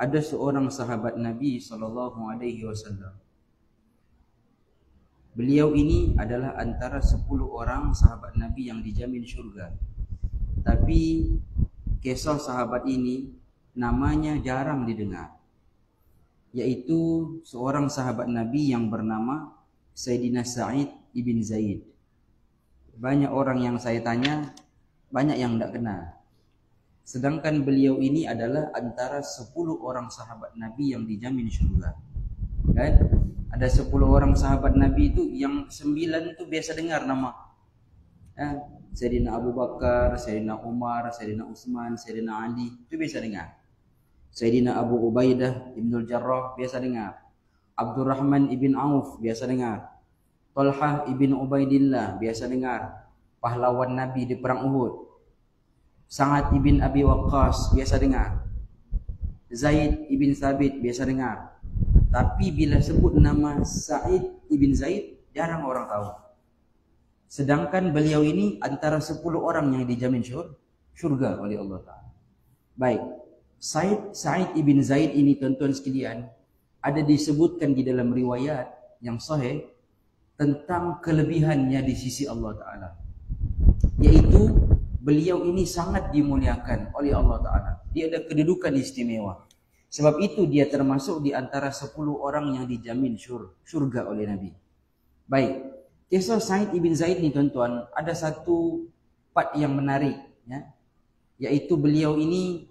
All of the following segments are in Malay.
ada seorang sahabat Nabi SAW. Beliau ini adalah antara 10 orang sahabat Nabi yang dijamin syurga. Tapi kisah sahabat ini namanya jarang didengar, yaitu seorang sahabat Nabi yang bernama Sayyidina Sa'id ibn Zaid. Banyak orang yang saya tanya, banyak yang tidak kenal. Sedangkan beliau ini adalah antara 10 orang sahabat Nabi yang dijamin syurga. Kan? Ada 10 orang sahabat Nabi itu, yang 9 itu biasa dengar nama. Sayyidina Abu Bakar, Sayyidina Umar, Sayyidina Utsman, Sayyidina Ali, itu biasa dengar. Sayyidina Abu Ubaidah Ibnul Jarrah biasa dengar. Abdurrahman ibn Auf biasa dengar. Talhah ibn Ubaidillah biasa dengar. Pahlawan Nabi di perang Uhud. Sa'ad ibn Abi Waqqas biasa dengar. Zaid ibn Thabit biasa dengar. Tapi bila sebut nama Sa'id ibn Zaid, jarang orang tahu. Sedangkan beliau ini antara 10 orang yang dijamin syurga oleh Allah Ta'ala. Baik, Sa'id ibn Zaid ini, tuan-tuan sekalian, ada disebutkan di dalam riwayat yang sahih tentang kelebihannya di sisi Allah Ta'ala, yaitu beliau ini sangat dimuliakan oleh Allah Ta'ala. Dia ada kedudukan istimewa. Sebab itu dia termasuk di antara 10 orang yang dijamin syurga oleh Nabi. Baik, kisah Sa'id ibn Zaid ni tuan-tuan, ada satu part yang menarik, ya, yaitu beliau ini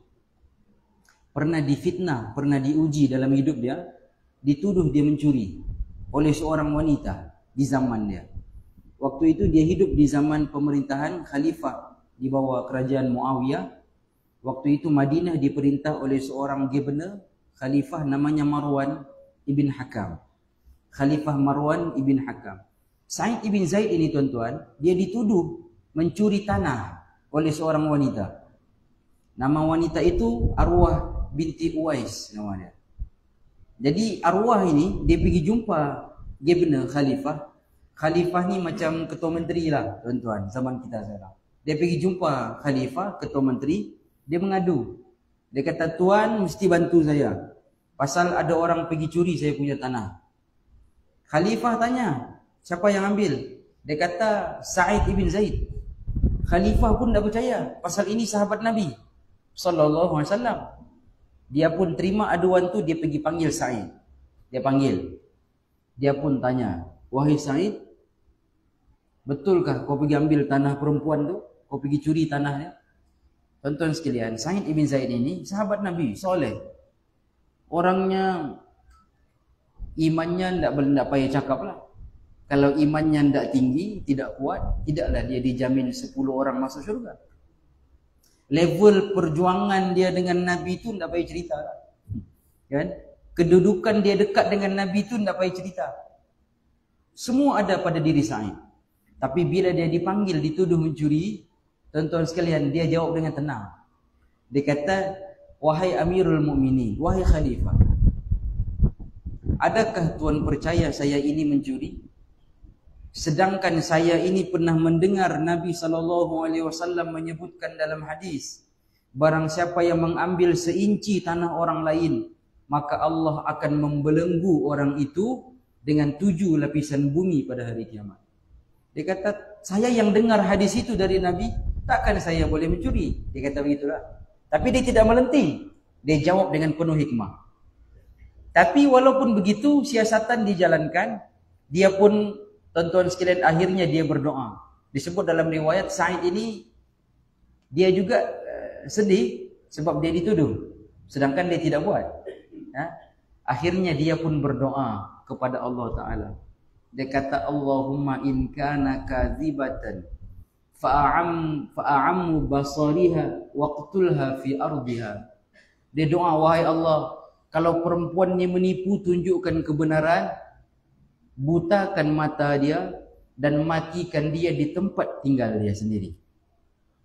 pernah difitnah, pernah diuji dalam hidup dia, dituduh dia mencuri oleh seorang wanita di zaman dia. Waktu itu dia hidup di zaman pemerintahan khalifah di bawah kerajaan Muawiyah. Waktu itu Madinah diperintah oleh seorang gubernur khalifah namanya Marwan ibn Hakam. Khalifah Marwan ibn Hakam. Sa'id ibn Zaid ini tuan-tuan, dia dituduh mencuri tanah oleh seorang wanita. Nama wanita itu Arwah binti Uwais namanya. Jadi Arwah ini dia pergi jumpa gubernur khalifah. Khalifah ni macam ketua menteri lah tuan-tuan zaman kita sekarang. Dia pergi jumpa khalifah, ketua menteri. Dia mengadu. Dia kata, tuan mesti bantu saya, pasal ada orang pergi curi saya punya tanah. Khalifah tanya, siapa yang ambil? Dia kata, Sa'id ibn Zaid. Khalifah pun tak percaya, pasal ini sahabat Nabi SAW. Dia pun terima aduan tu, dia pergi panggil Sa'id. Dia panggil. Dia pun tanya, wahai Sa'id, betulkah kau pergi ambil tanah perempuan tu? Kau pergi curi tanahnya? Tuan-tuan sekalian, Sa'id ibn Zaid ini sahabat Nabi, soleh. Orangnya, imannya tak payah cakap lah. Kalau imannya tak tinggi, tidak kuat, tidaklah dia dijamin 10 orang masuk syurga. Level perjuangan dia dengan Nabi itu tak payah cerita lah. Kan? Kedudukan dia dekat dengan Nabi itu tak payah cerita. Semua ada pada diri Sa'id. Tapi bila dia dipanggil, dituduh mencuri, tuan-tuan sekalian, dia jawab dengan tenang. Dia kata, wahai Amirul Mukminin, wahai Khalifah, adakah tuan percaya saya ini mencuri? Sedangkan saya ini pernah mendengar Nabi SAW menyebutkan dalam hadis, barang siapa yang mengambil seinci tanah orang lain, maka Allah akan membelenggu orang itu dengan 7 lapisan bumi pada hari kiamat. Dia kata, saya yang dengar hadis itu dari Nabi, takkan saya boleh mencuri? Dia kata begitulah. Tapi dia tidak melenting. Dia jawab dengan penuh hikmah. Tapi walaupun begitu, siasatan dijalankan. Dia pun, tuan-tuan sekalian, akhirnya dia berdoa. Disebut dalam riwayat, Sa'id ini, dia juga sedih sebab dia dituduh. Sedangkan dia tidak buat. Akhirnya dia pun berdoa kepada Allah Ta'ala. Dia kata, Allahumma in kana kadhibatan fa'ammu basariha waqtulha fi ardiha. Dia doa, wahai Allah, kalau perempuan ni menipu, tunjukkan kebenaran, butakan mata dia dan matikan dia di tempat tinggal dia sendiri.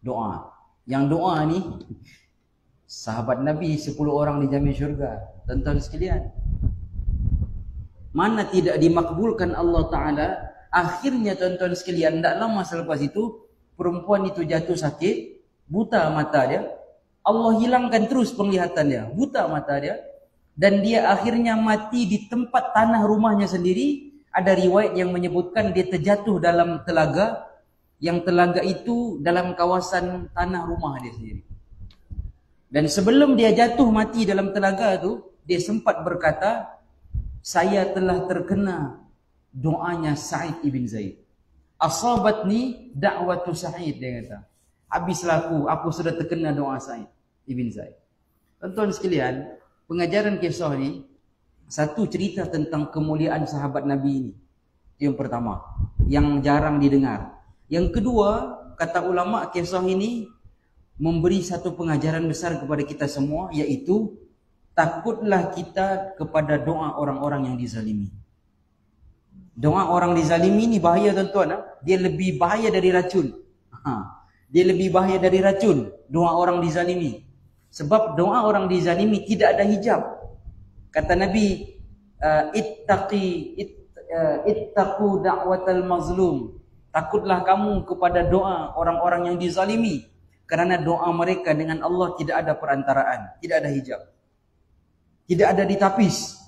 Doa. Yang doa ni sahabat Nabi 10 orang dijamin syurga. Tuan-tuan sekalian, mana tidak dimakbulkan Allah Ta'ala. Akhirnya tuan-tuan sekalian, tak lama selepas itu perempuan itu jatuh sakit, buta mata dia. Allah hilangkan terus penglihatan dia, buta mata dia. dan dia akhirnya mati di tempat tanah rumahnya sendiri. Ada riwayat yang menyebutkan dia terjatuh dalam telaga, yang telaga itu dalam kawasan tanah rumah dia sendiri. Dan sebelum dia jatuh mati dalam telaga itu, dia sempat berkata, saya telah terkena doanya Sa'id ibn Zaid. Asabatni da'watu Sa'id, dia kata. Habislah aku sudah terkena doa Sa'id ibn Zaid. Tuan-tuan sekalian, pengajaran kisah ni, satu cerita tentang kemuliaan sahabat Nabi ini. Yang pertama, yang jarang didengar. Yang kedua, kata ulama, kisah ini memberi satu pengajaran besar kepada kita semua, iaitu takutlah kita kepada doa orang-orang yang dizalimi. Doa orang dizalimi ni bahaya tuan-tuan. Dia lebih bahaya dari racun. Dia lebih bahaya dari racun, doa orang dizalimi. Sebab doa orang dizalimi tidak ada hijab. Kata Nabi, ittaqu da'watal mazlum. Takutlah kamu kepada doa orang-orang yang dizalimi. Kerana doa mereka dengan Allah tidak ada perantaraan, tidak ada hijab, tidak ada ditapis.